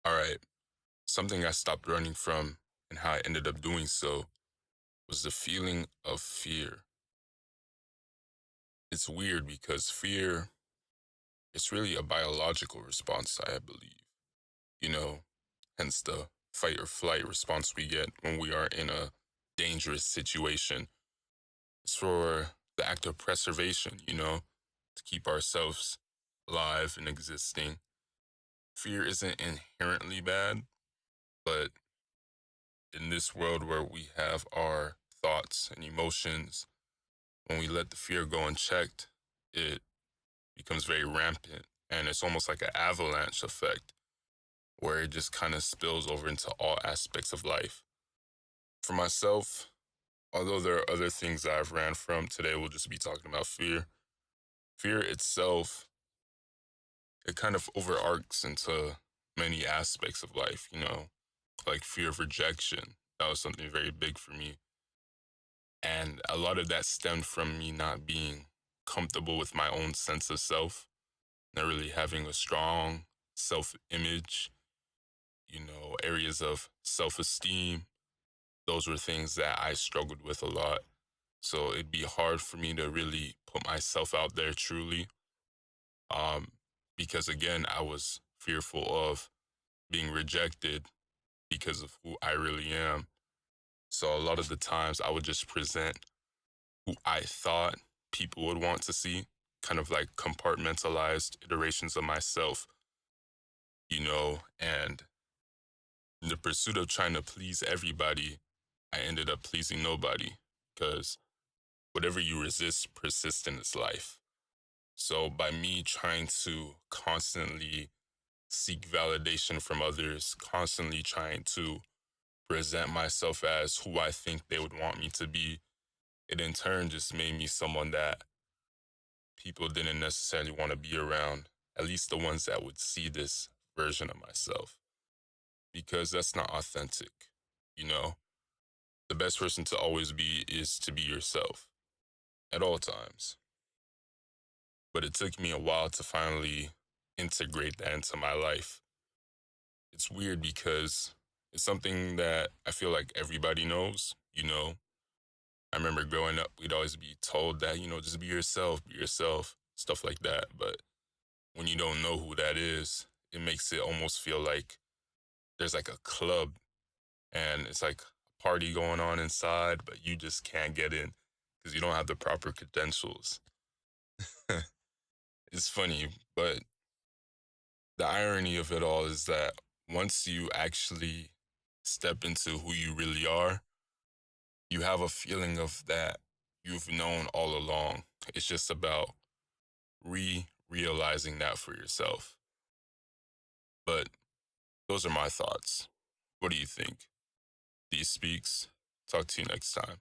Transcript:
All right. Something I stopped running from and how I ended up doing so was the feeling of fear. It's weird because fear is really a biological response, I believe. You know, hence the fight or flight response we get when we are in a dangerous situation. It's for the act of preservation, to keep ourselves alive and existing. Fear isn't inherently bad, but in this world where we have our thoughts and emotions, when we let the fear go unchecked, it becomes very rampant. And it's almost like an avalanche effect where it just kind of spills over into all aspects of life. For myself, although there are other things that I've ran from, today we'll just be talking about fear. Fear itself, it kind of overarches into many aspects of life, like fear of rejection. That was something very big for me. And a lot of that stemmed from me not being comfortable with my own sense of self, not really having a strong self image, areas of self esteem. Those were things that I struggled with a lot. So it'd be hard for me to really put myself out there truly. Um, because again, I was fearful of being rejected because of who I really am. So a lot of the times I would just present who I thought people would want to see, kind of like compartmentalized iterations of myself, and in the pursuit of trying to please everybody, I ended up pleasing nobody because whatever you resist persists in this life. So by me trying to constantly seek validation from others, constantly trying to present myself as who I think they would want me to be, it in turn just made me someone that people didn't necessarily want to be around, at least the ones that would see this version of myself, because that's not authentic. You know, the best person to always be is to be yourself at all times. But it took me a while to finally integrate that into my life. It's weird because it's something that I feel like everybody knows. I remember growing up, we'd always be told that, just be yourself, stuff like that. But when you don't know who that is, it makes it almost feel like there's like a club and it's like a party going on inside, but you just can't get in because you don't have the proper credentials. It's funny, but the irony of it all is that once you actually step into who you really are, you have a feeling of that you've known all along. It's just about realizing that for yourself. But those are my thoughts. What do you think? These speaks. Talk to you next time.